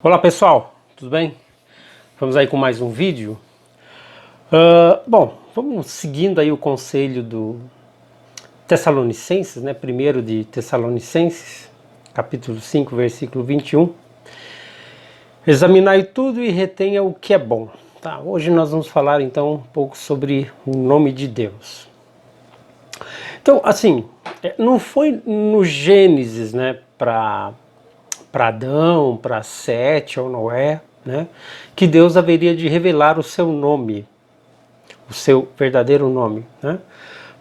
Olá pessoal, tudo bem? Vamos aí com mais um vídeo. Bom, vamos seguindo aí o conselho do Tessalonicenses, né? Primeiro de Tessalonicenses, capítulo 5, versículo 21. Examinai tudo e retenha o que é bom. Tá, hoje nós vamos falar então um pouco sobre o nome de Deus. Então, assim, não foi no Gênesis, né, para Adão, para Sete ou Noé, né, que Deus haveria de revelar o seu nome, o seu verdadeiro nome, né?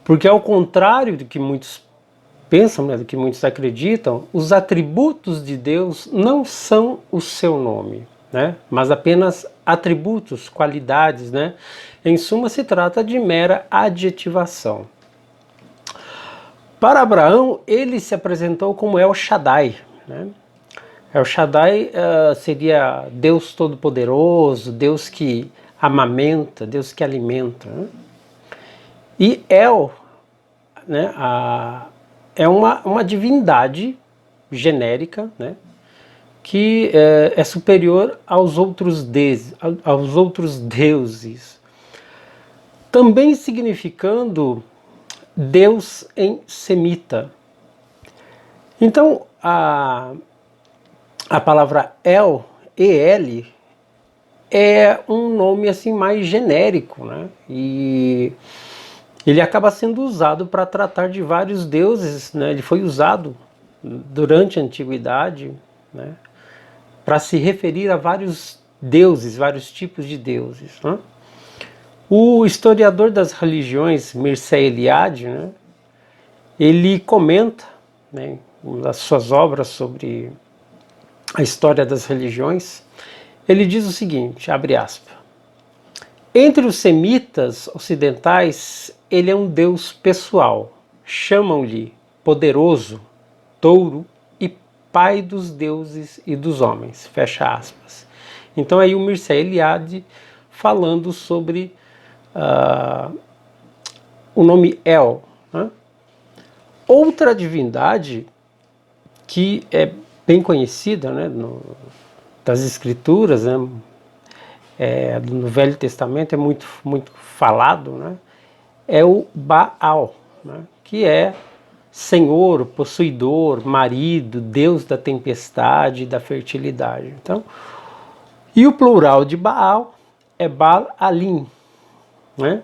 Porque ao contrário do que muitos pensam, né, do que muitos acreditam, os atributos de Deus não são o seu nome, né, mas apenas atributos, qualidades, né? Em suma, se trata de mera adjetivação. Para Abraão, ele se apresentou como El Shaddai, né? El Shaddai seria Deus Todo-Poderoso, Deus que amamenta, Deus que alimenta, né? E El, né, é uma divindade genérica, né, que é superior aos outros deuses, também significando Deus em semita. Então, a palavra El, E-L, é um nome assim mais genérico, né? E ele acaba sendo usado para tratar de vários deuses, né? Ele foi usado durante a antiguidade, né, para se referir a vários deuses, vários tipos de deuses, né? O historiador das religiões, Mircea Eliade, né, ele comenta, né, nas suas obras sobre a história das religiões, ele diz o seguinte, abre aspas: entre os semitas ocidentais, ele é um deus pessoal. Chamam-lhe poderoso, touro e pai dos deuses e dos homens. Fecha aspas. Então aí o Mircea Eliade falando sobre o nome El, né? Outra divindade que é bem conhecida, né, das escrituras, né, no Velho Testamento é muito falado, né, é o Baal, né, que é senhor, possuidor, marido, deus da tempestade e da fertilidade. Então, e o plural de Baal é Baal-Alim, né,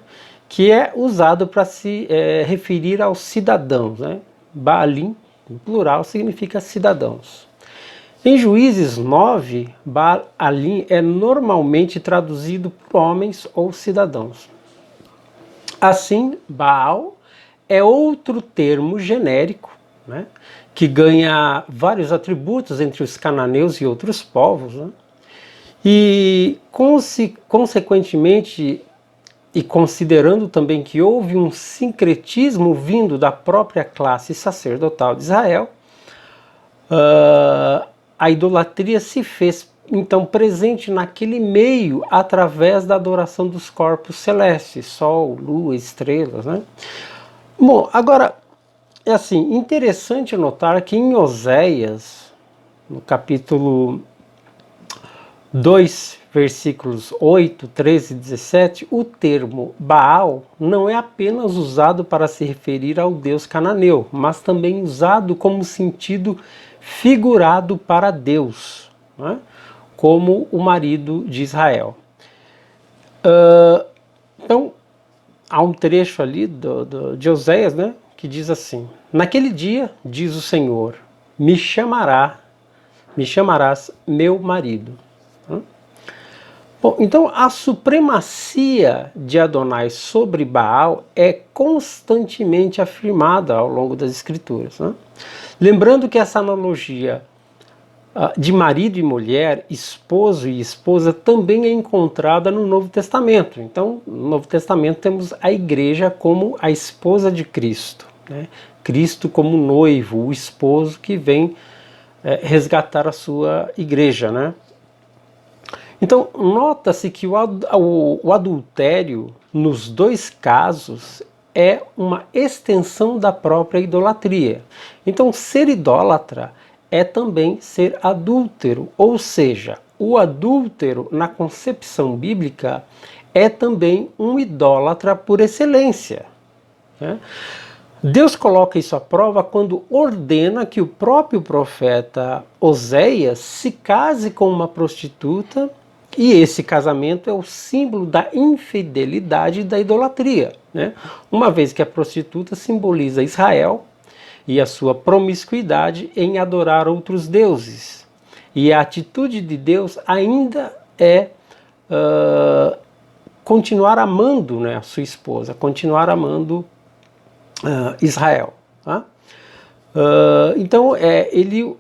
que é usado para se referir aos cidadãos, né? Baalim, no plural, significa cidadãos. Em Juízes 9, Baal-Alim é normalmente traduzido por homens ou cidadãos. Assim, Baal é outro termo genérico, né, que ganha vários atributos entre os cananeus e outros povos, né, e consequentemente, e considerando também que houve um sincretismo vindo da própria classe sacerdotal de Israel, a idolatria se fez então presente naquele meio através da adoração dos corpos celestes, sol, lua, estrelas, né? Bom, agora é assim, interessante notar que em Oséias, no capítulo 2, versículos 8, 13 e 17, o termo Baal não é apenas usado para se referir ao deus cananeu, mas também usado como sentido figurado para Deus, né, como o marido de Israel. Então, há um trecho ali de Oséias, né, que diz assim: naquele dia, diz o Senhor, me chamarás meu marido. Bom, então a supremacia de Adonai sobre Baal é constantemente afirmada ao longo das escrituras, né? Lembrando que essa analogia de marido e mulher, esposo e esposa, também é encontrada no Novo Testamento. Então, no Novo Testamento temos a igreja como a esposa de Cristo, né? Cristo como noivo, o esposo que vem resgatar a sua igreja, né? Então, nota-se que o adultério, nos dois casos, é uma extensão da própria idolatria. Então, ser idólatra é também ser adúltero, ou seja, o adúltero, na concepção bíblica, é também um idólatra por excelência, né? Deus coloca isso à prova quando ordena que o próprio profeta Oséias se case com uma prostituta, e esse casamento é o símbolo da infidelidade e da idolatria, né? Uma vez que a prostituta simboliza Israel e a sua promiscuidade em adorar outros deuses. E a atitude de Deus ainda é continuar amando, né, a sua esposa, continuar amando Israel. Tá? Então ele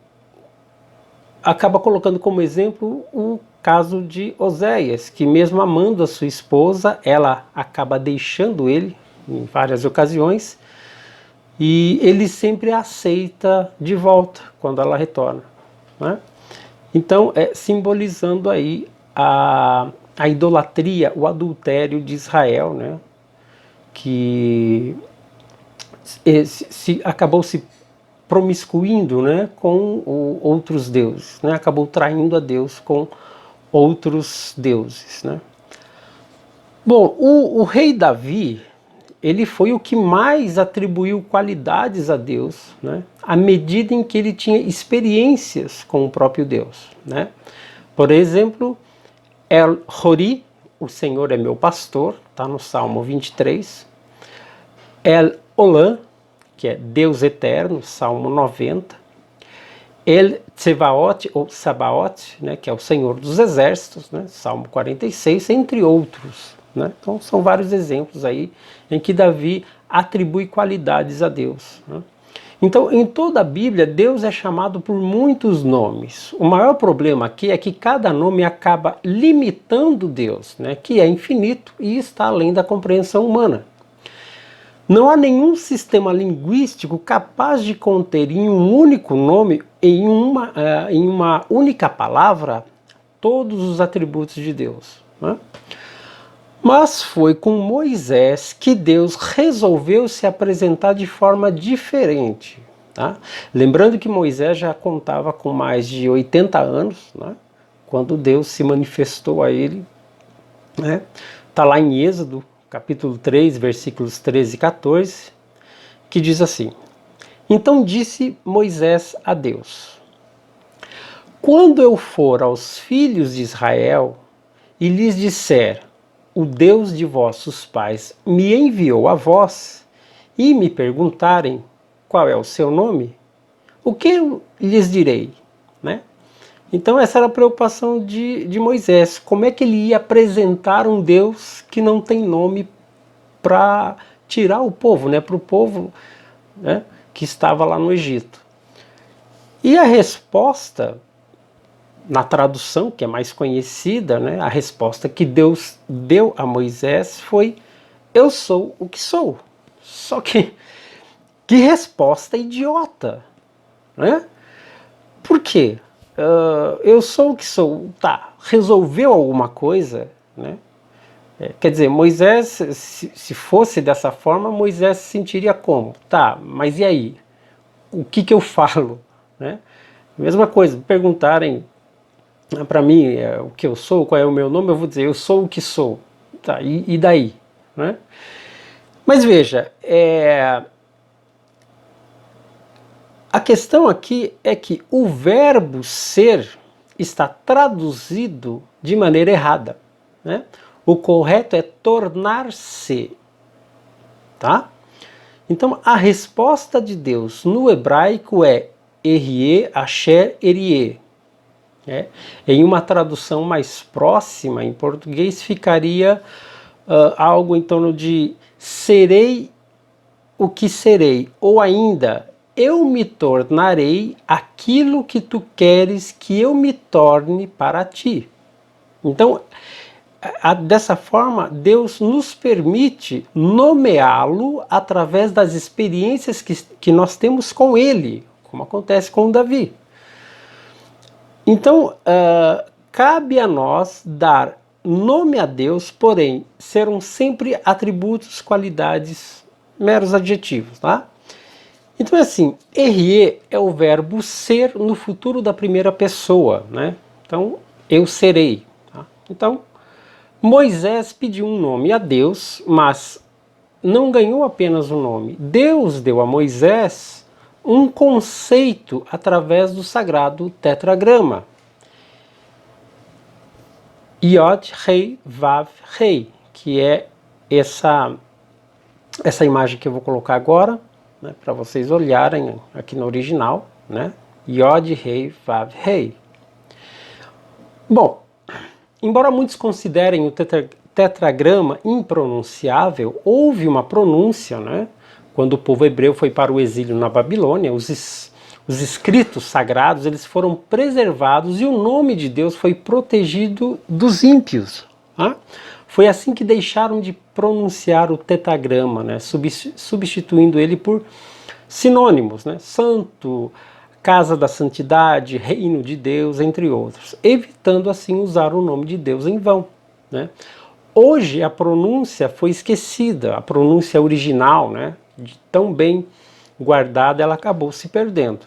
acaba colocando como exemplo o caso de Oséias, que mesmo amando a sua esposa, ela acaba deixando ele em várias ocasiões, e ele sempre a aceita de volta quando ela retorna, né? Então, simbolizando aí a idolatria, o adultério de Israel, né? Que acabou se promiscuindo, né, com outros deuses, né? Acabou traindo a Deus com outros deuses, né? Bom, o rei Davi, ele foi o que mais atribuiu qualidades a Deus, né, à medida em que ele tinha experiências com o próprio Deus, né? Por exemplo, El Rori, o Senhor é meu pastor, está no Salmo 23. El Olam, que é Deus eterno, Salmo 90. El Tsevaot, ou Sabaoth, né, que é o Senhor dos exércitos, né, Salmo 46, entre outros, né? Então são vários exemplos aí em que Davi atribui qualidades a Deus, né? Então, em toda a Bíblia, Deus é chamado por muitos nomes. O maior problema aqui é que cada nome acaba limitando Deus, né, que é infinito e está além da compreensão humana. Não há nenhum sistema linguístico capaz de conter em um único nome, em uma única palavra, todos os atributos de Deus, né? Mas foi com Moisés que Deus resolveu se apresentar de forma diferente, tá? Lembrando que Moisés já contava com mais de 80 anos, né, quando Deus se manifestou a ele, né? Está lá em Êxodo, capítulo 3, versículos 13 e 14, que diz assim: Então disse Moisés a Deus: Quando eu for aos filhos de Israel e lhes disser, o Deus de vossos pais me enviou a vós, e me perguntarem qual é o seu nome, o que eu lhes direi, né? Então essa era a preocupação de Moisés. Como é que ele ia apresentar um Deus que não tem nome para tirar o povo, né? Para o povo, né, que estava lá no Egito. E a resposta, na tradução que é mais conhecida, né, a resposta que Deus deu a Moisés foi: eu sou o que sou. Só que resposta idiota, né? Por quê? Eu sou o que sou. Tá, resolveu alguma coisa, né? Quer dizer, Moisés, se fosse dessa forma, Moisés se sentiria como? Tá, mas e aí? O que eu falo, né? Mesma coisa, perguntarem para mim o que eu sou, qual é o meu nome, eu vou dizer, eu sou o que sou. Tá, e daí? Né? Mas veja, a questão aqui é que o verbo ser está traduzido de maneira errada, né? O correto é tornar-se, tá? Então a resposta de Deus no hebraico é Erie, Asher, Erie. Em uma tradução mais próxima, em português, ficaria algo em torno de serei o que serei, ou ainda, eu me tornarei aquilo que tu queres que eu me torne para ti. Então, dessa forma, Deus nos permite nomeá-lo através das experiências que nós temos com ele, como acontece com Davi. Então, cabe a nós dar nome a Deus, porém, serão sempre atributos, qualidades, meros adjetivos, tá? Então, assim, errer é o verbo ser no futuro da primeira pessoa, né? Então, eu serei. Tá? Então, Moisés pediu um nome a Deus, mas não ganhou apenas um nome. Deus deu a Moisés um conceito através do sagrado tetragrama. Yod, Rei, Vav, Rei, que é essa imagem que eu vou colocar agora, né, para vocês olharem aqui no original, né? Yod, Rei, Vav, Rei. Bom, embora muitos considerem o tetragrama impronunciável, houve uma pronúncia, né? Quando o povo hebreu foi para o exílio na Babilônia, os escritos sagrados eles foram preservados e o nome de Deus foi protegido dos ímpios. Tá? Foi assim que deixaram de pronunciar o tetragrama, né? Substituindo ele por sinônimos, né? Santo, Casa da Santidade, Reino de Deus, entre outros, evitando assim usar o nome de Deus em vão. Né? Hoje a pronúncia foi esquecida, a pronúncia original, né, de tão bem guardada, ela acabou se perdendo.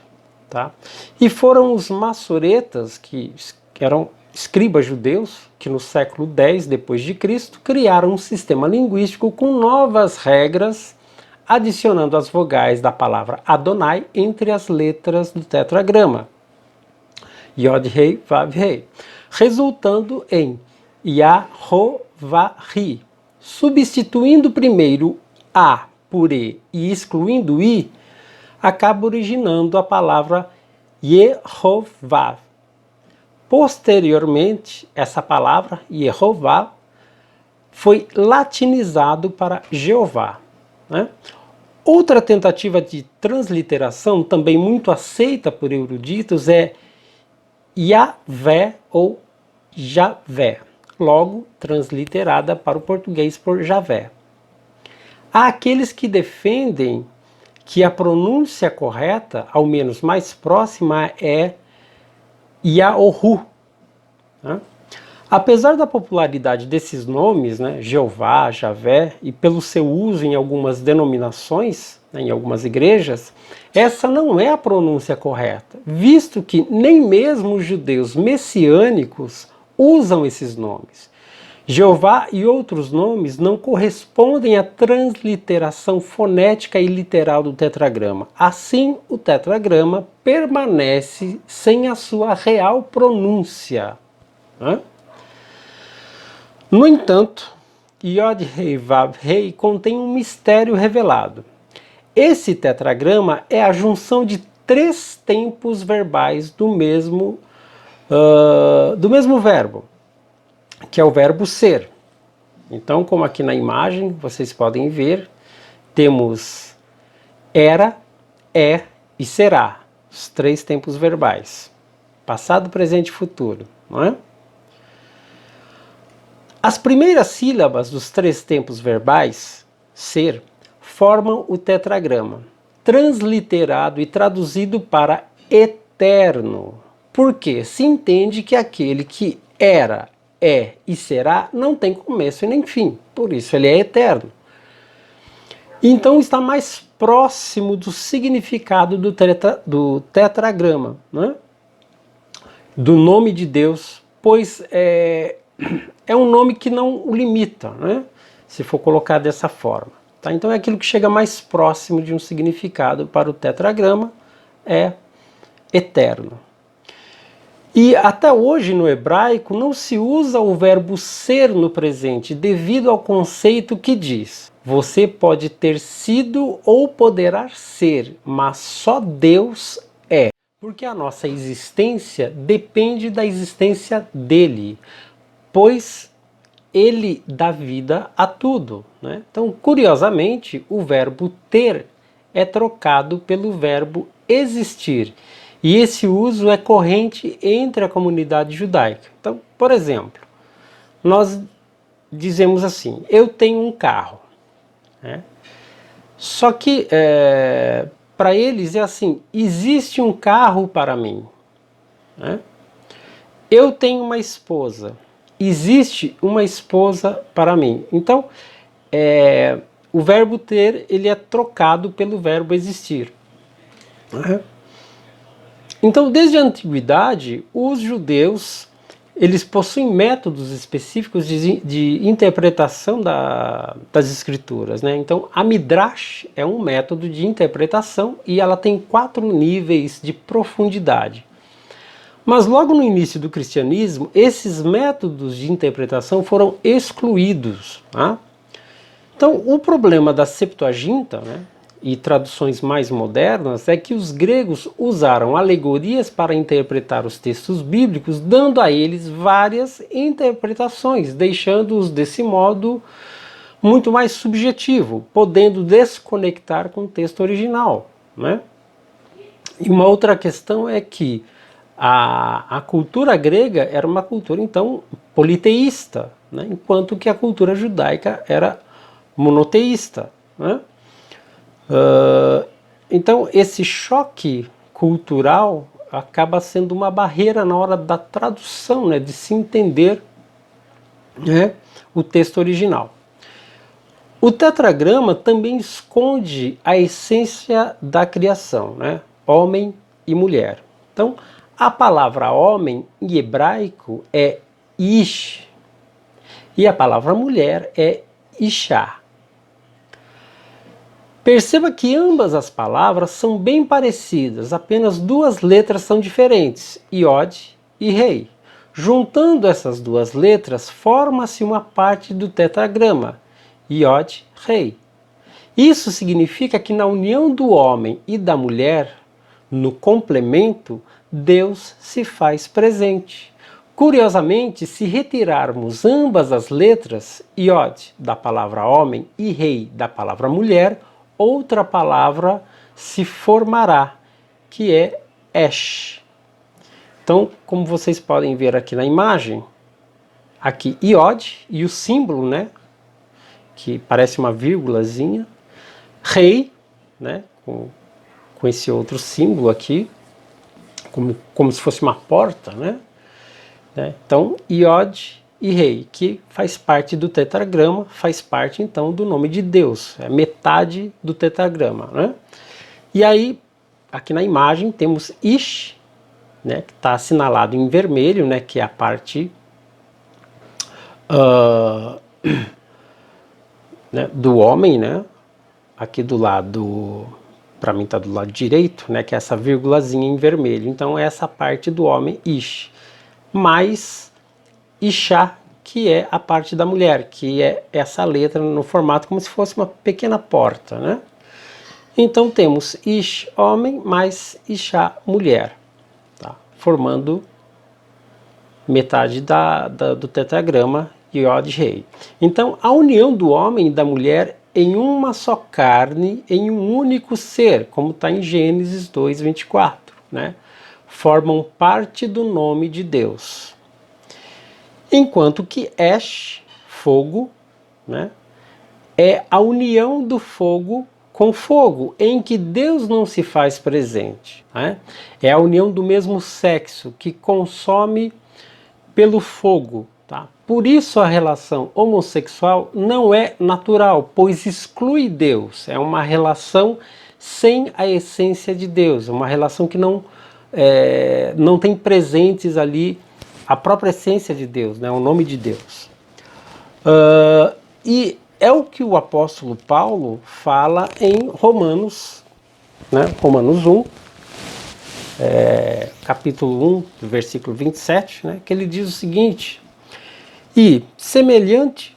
Tá? E foram os maçoretas, que eram escribas judeus, que no século X depois de Cristo criaram um sistema linguístico com novas regras, adicionando as vogais da palavra Adonai entre as letras do tetragrama. Yod, Rei, Vav, Rei. Resultando em Yahovahi. Substituindo primeiro A por E e excluindo o I, acaba originando a palavra Yehová. Posteriormente, essa palavra, Yehová, foi latinizado para Jeová. Né? Outra tentativa de transliteração, também muito aceita por eruditos, é Yahvé ou Javé, logo transliterada para o português por Javé. Há aqueles que defendem que a pronúncia correta, ao menos mais próxima, é Yaohu. Né? Apesar da popularidade desses nomes, né, Jeová, Javé, e pelo seu uso em algumas denominações, né, em algumas igrejas, essa não é a pronúncia correta, visto que nem mesmo os judeus messiânicos usam esses nomes. Jeová e outros nomes não correspondem à transliteração fonética e literal do tetragrama. Assim, o tetragrama permanece sem a sua real pronúncia. Né? No entanto, Yod, Rei, Vav, Rei contém um mistério revelado. Esse tetragrama é a junção de 3 tempos verbais do mesmo verbo, que é o verbo ser. Então, como aqui na imagem, vocês podem ver, temos era, é e será, os 3 tempos verbais, passado, presente e futuro, não é? As primeiras sílabas dos 3 tempos verbais, ser, formam o tetragrama, transliterado e traduzido para eterno, porque se entende que aquele que era, é e será não tem começo e nem fim, por isso ele é eterno. Então está mais próximo do significado do tetragrama, né? Do nome de Deus, pois é um nome que não o limita, né? Se for colocar dessa forma. Tá? Então é aquilo que chega mais próximo de um significado para o tetragrama, é eterno. E até hoje no hebraico não se usa o verbo ser no presente, devido ao conceito que diz: você pode ter sido ou poderá ser, mas só Deus é. Porque a nossa existência depende da existência dele, pois ele dá vida a tudo. Né? Então, curiosamente, o verbo ter é trocado pelo verbo existir. E esse uso é corrente entre a comunidade judaica. Então, por exemplo, nós dizemos assim: eu tenho um carro. Né? Só que para eles é assim: existe um carro para mim. Né? Eu tenho uma esposa. Existe uma esposa para mim. Então, o verbo ter ele é trocado pelo verbo existir. Né? Então, desde a antiguidade, os judeus eles possuem métodos específicos de interpretação das escrituras, né? Então, a Midrash é um método de interpretação e ela tem 4 níveis de profundidade. Mas logo no início do cristianismo, esses métodos de interpretação foram excluídos. Tá? Então, o problema da Septuaginta, né, e traduções mais modernas é que os gregos usaram alegorias para interpretar os textos bíblicos, dando a eles várias interpretações, deixando-os desse modo muito mais subjetivo, podendo desconectar com o texto original, né? E uma outra questão é que a cultura grega era uma cultura, então, politeísta, né? Enquanto que a cultura judaica era monoteísta, né? Então, esse choque cultural acaba sendo uma barreira na hora da tradução, né, de se entender, né, o texto original. O tetragrama também esconde a essência da criação, né, homem e mulher. Então, a palavra homem em hebraico é ish e a palavra mulher é ishá. Perceba que ambas as palavras são bem parecidas, apenas 2 letras são diferentes, iod e rei. Juntando essas 2 letras, forma-se uma parte do tetragrama, iod, rei. Isso significa que na união do homem e da mulher, no complemento, Deus se faz presente. Curiosamente, se retirarmos ambas as letras, iod da palavra homem e rei da palavra mulher, outra palavra se formará, que é Esh. Então, como vocês podem ver aqui na imagem, aqui iod e o símbolo, né, que parece uma vírgulazinha, rei, né, com esse outro símbolo aqui, como se fosse uma porta, né? Então, iod e rei, que faz parte do tetragrama, faz parte então do nome de Deus, é metade do tetragrama, né? E aí, aqui na imagem temos Ish, né, que está assinalado em vermelho, né, que é a parte né, do homem, né? Aqui do lado, para mim está do lado direito, né, que é essa vírgulazinha em vermelho. Então, essa parte do homem, Ish, mais Ishá, que é a parte da mulher, que é essa letra no formato como se fosse uma pequena porta, né? Então temos Ish, homem, mais Ishá, mulher, tá? Formando metade do tetragrama Iod, rei. Então a união do homem e da mulher em uma só carne, em um único ser, como está em Gênesis 2:24, né? Formam parte do nome de Deus. Enquanto que Esh, fogo, né, é a união do fogo com fogo, em que Deus não se faz presente. Né? É a união do mesmo sexo que consome pelo fogo. Tá? Por isso a relação homossexual não é natural, pois exclui Deus. É uma relação sem a essência de Deus, uma relação que não tem presentes ali a própria essência de Deus, né, o nome de Deus. E é o que o apóstolo Paulo fala em Romanos, né, Romanos 1, capítulo 1, versículo 27, né, que ele diz o seguinte: e, semelhante,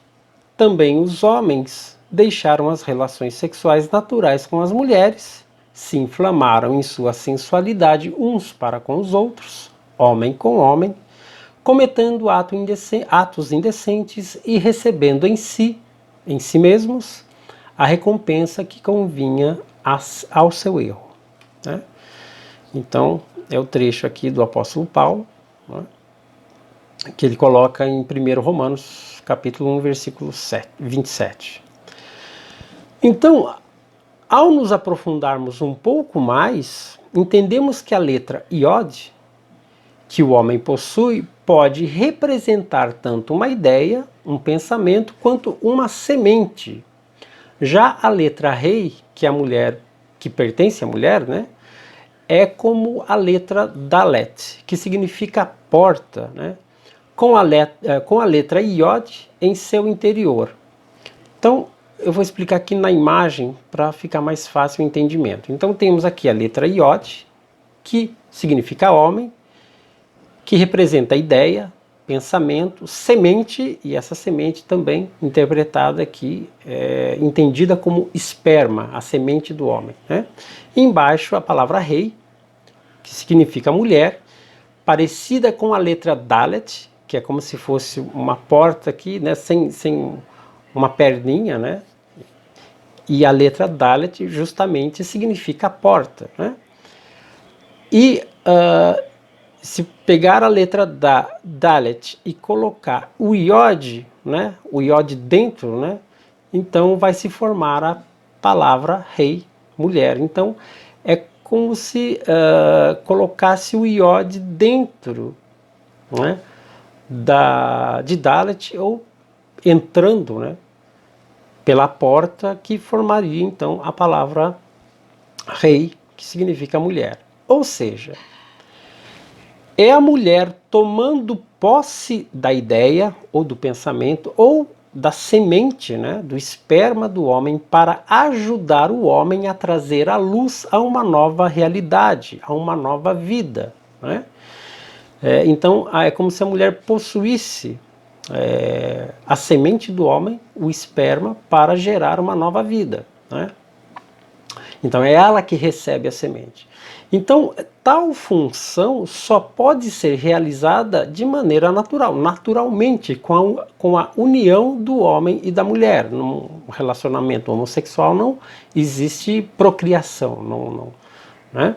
também os homens deixaram as relações sexuais naturais com as mulheres, se inflamaram em sua sensualidade uns para com os outros, homem com homem, cometendo atos indecentes e recebendo em si mesmos, a recompensa que convinha ao seu erro. Né? Então, é o trecho aqui do apóstolo Paulo, né, que ele coloca em 1 Romanos, capítulo 1, versículo 27. Então, ao nos aprofundarmos um pouco mais, entendemos que a letra Iod, que o homem possui, pode representar tanto uma ideia, um pensamento, quanto uma semente. Já a letra Rei, que é a mulher, que pertence à mulher, né, é como a letra Dalet, que significa porta, né, com a letra Iod em seu interior. Então, eu vou explicar aqui na imagem para ficar mais fácil o entendimento. Então, temos aqui a letra Iod, que significa homem, que representa ideia, pensamento, semente, e essa semente também interpretada aqui, entendida como esperma, a semente do homem, né? E embaixo a palavra rei, que significa mulher, parecida com a letra Dalet, que é como se fosse uma porta aqui, né, sem uma perninha, né? E a letra Dalet justamente significa porta, né? E se pegar a letra Dalet e colocar o Iod, né, o Iod dentro, né, então vai se formar a palavra rei, mulher. Então é como se colocasse o Iod dentro, né, de Dalet, ou entrando, né, pela porta, que formaria então a palavra rei, que significa mulher. Ou seja, é a mulher tomando posse da ideia, ou do pensamento, ou da semente, né, do esperma do homem, para ajudar o homem a trazer à luz a uma nova realidade, a uma nova vida, né? Então é como se a mulher possuísse a semente do homem, o esperma, para gerar uma nova vida, né? Então é ela que recebe a semente. Então, tal função só pode ser realizada de maneira natural, naturalmente, com a união do homem e da mulher. Num relacionamento homossexual não existe procriação, né?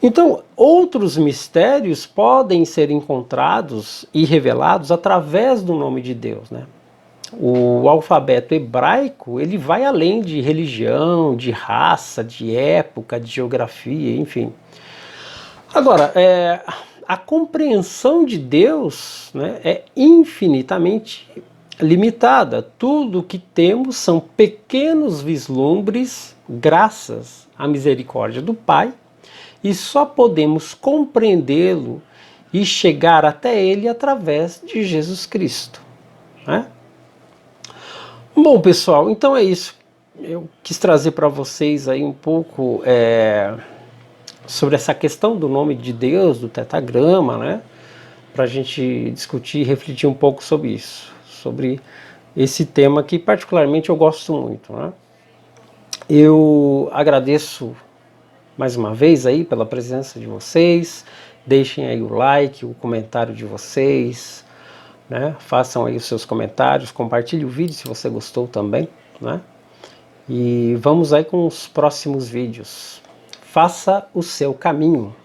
Então, outros mistérios podem ser encontrados e revelados através do nome de Deus, né? O alfabeto hebraico, ele vai além de religião, de raça, de época, de geografia, enfim. Agora, a compreensão de Deus, né, é infinitamente limitada. Tudo que temos são pequenos vislumbres, graças à misericórdia do Pai, e só podemos compreendê-lo e chegar até ele através de Jesus Cristo, né? Bom, pessoal, então é isso. Eu quis trazer para vocês aí um pouco sobre essa questão do nome de Deus, do tetagrama, né? Para a gente discutir e refletir um pouco sobre isso, sobre esse tema que particularmente eu gosto muito, né? Eu agradeço mais uma vez aí pela presença de vocês. Deixem aí o like, o comentário de vocês, né? Façam aí os seus comentários, compartilhe o vídeo se você gostou também, né? E vamos aí com os próximos vídeos. Faça o seu caminho.